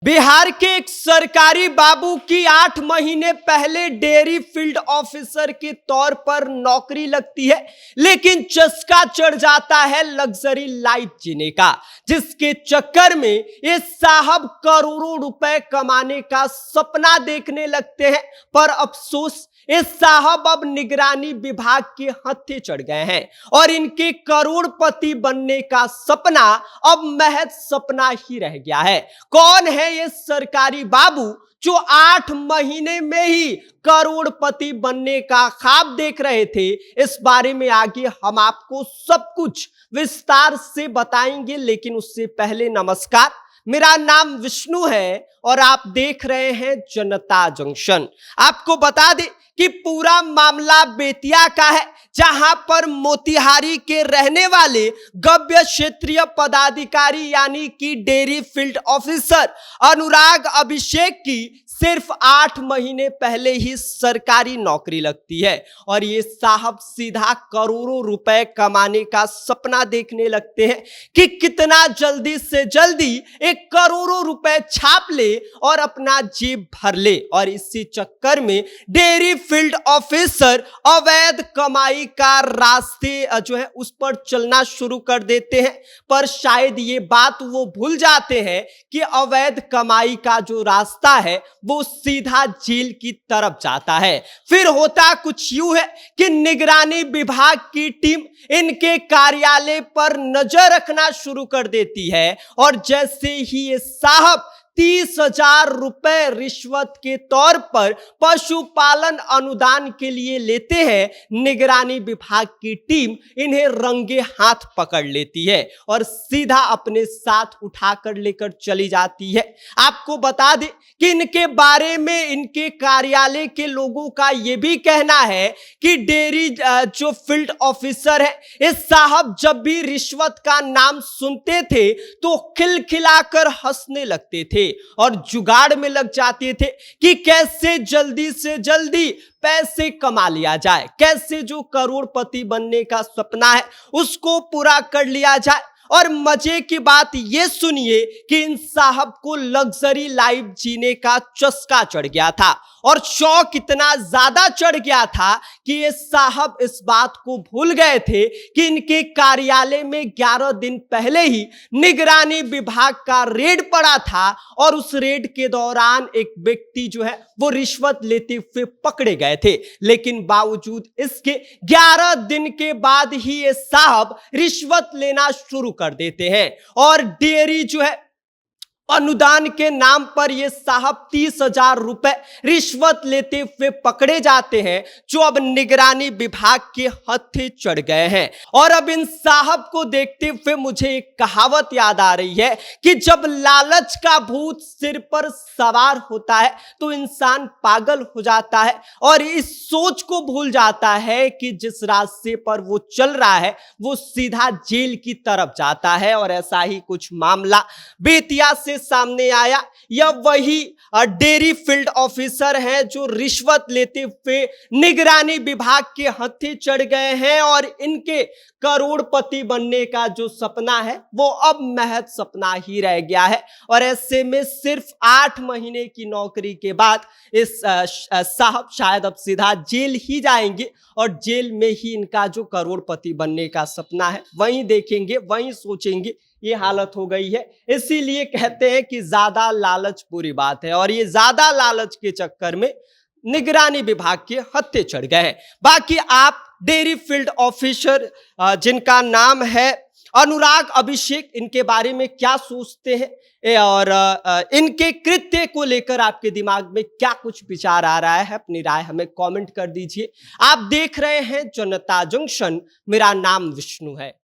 बिहार के एक सरकारी बाबू की 8 महीने पहले डेयरी फील्ड ऑफिसर के तौर पर नौकरी लगती है, लेकिन चस्का चढ़ जाता है लग्जरी लाइफ जीने का, जिसके चक्कर में ये साहब करोड़ों रुपए कमाने का सपना देखने लगते हैं। पर अफसोस, ये साहब अब निगरानी विभाग के हत्थे चढ़ गए हैं और इनके करोड़पति बनने का सपना अब महज सपना ही रह गया है। कौन है ये सरकारी बाबू जो 8 महीने में ही करोड़पति बनने का ख्वाब देख रहे थे? इस बारे में आगे हम आपको सब कुछ विस्तार से बताएंगे, लेकिन उससे पहले नमस्कार, मेरा नाम विष्णु है और आप देख रहे हैं जनता जंक्शन। आपको बता दें कि पूरा मामला बेतिया का है, जहां पर मोतिहारी के रहने वाले गव्य क्षेत्रीय पदाधिकारी यानी कि डेयरी फील्ड ऑफिसर अनुराग अभिषेक की सिर्फ 8 महीने पहले ही सरकारी नौकरी लगती है और ये साहब सीधा करोड़ों रुपए कमाने का सपना देखने लगते हैं कि कितना जल्दी से जल्दी एक करोड़ों रुपए छाप ले और अपना जेब भर ले। और इसी चक्कर में डेयरी फील्ड ऑफिसर अवैध कमाई का रास्ते जो है उस पर चलना शुरू कर देते हैं। पर शायद ये बात वो भूल जाते हैं कि अवैध कमाई का जो रास्ता है वो सीधा जेल की तरफ जाता है। फिर होता कुछ यूं है कि निगरानी विभाग की टीम इनके कार्यालय पर नजर रखना शुरू कर देती है और जैसे ही ये साहब 30,000 रुपए रिश्वत के तौर पर पशुपालन अनुदान के लिए लेते हैं, निगरानी विभाग की टीम इन्हें रंगे हाथ पकड़ लेती है और सीधा अपने साथ उठाकर लेकर चली जाती है। आपको बता दें कि इनके बारे में इनके कार्यालय के लोगों का यह भी कहना है कि डेयरी जो फील्ड ऑफिसर है, इस साहब जब भी रिश्वत का नाम सुनते थे तो खिलखिलाकर हंसने लगते थे और जुगाड़ में लग जाते थे कि कैसे जल्दी से जल्दी पैसे कमा लिया जाए, कैसे जो करोड़पति बनने का सपना है उसको पूरा कर लिया जाए। और मजे की बात ये सुनिए कि इन साहब को लग्जरी लाइफ जीने का चस्का चढ़ गया था और शौक इतना ज्यादा चढ़ गया था कि ये साहब इस बात को भूल गए थे कि इनके कार्यालय में 11 दिन पहले ही निगरानी विभाग का रेड पड़ा था और उस रेड के दौरान एक व्यक्ति जो है वो रिश्वत लेते हुए पकड़े गए थे। लेकिन बावजूद इसके 11 दिन के बाद ही ये साहब रिश्वत लेना शुरू कर देते हैं और डेयरी जो है अनुदान के नाम पर ये साहब 30,000 रुपए रिश्वत लेते हुए पकड़े जाते हैं, जो अब निगरानी विभाग के हत्थे चढ़ गए हैं। और अब इन साहब को देखते हुए मुझे एक कहावत याद आ रही है कि जब लालच का भूत सिर पर सवार होता है तो इंसान पागल हो जाता है और इस सोच को भूल जाता है कि जिस रास्ते पर वो चल रहा है वो सीधा जेल की तरफ जाता है। और ऐसा ही कुछ मामला बेतिया से सामने आया। यह वही डेयरी फील्ड ऑफिसर हैं जो रिश्वत लेते हुए निगरानी विभाग के हत्थे चढ़ गए हैं और इनके करोड़पति बनने का जो सपना है वो अब महज सपना ही रह गया है। और ऐसे में सिर्फ 8 महीने की नौकरी के बाद इस साहब शायद अब सीधा जेल ही जाएंगे और जेल में ही इनका जो करोड़पति बनने का सपना है वहीं देखेंगे, वहीं सोचेंगे। ये हालत हो गई है। इसीलिए कहते हैं कि ज्यादा लालच बुरी बात है और ये ज्यादा लालच के चक्कर में निगरानी विभाग के हत्थे चढ़ गए हैं। बाकी आप डेयरी फील्ड ऑफिसर जिनका नाम है अनुराग अभिषेक, इनके बारे में क्या सोचते हैं और इनके कृत्य को लेकर आपके दिमाग में क्या कुछ विचार आ रहा है, अपनी राय हमें कमेंट कर दीजिए। आप देख रहे हैं जनता जंक्शन, मेरा नाम विष्णु है।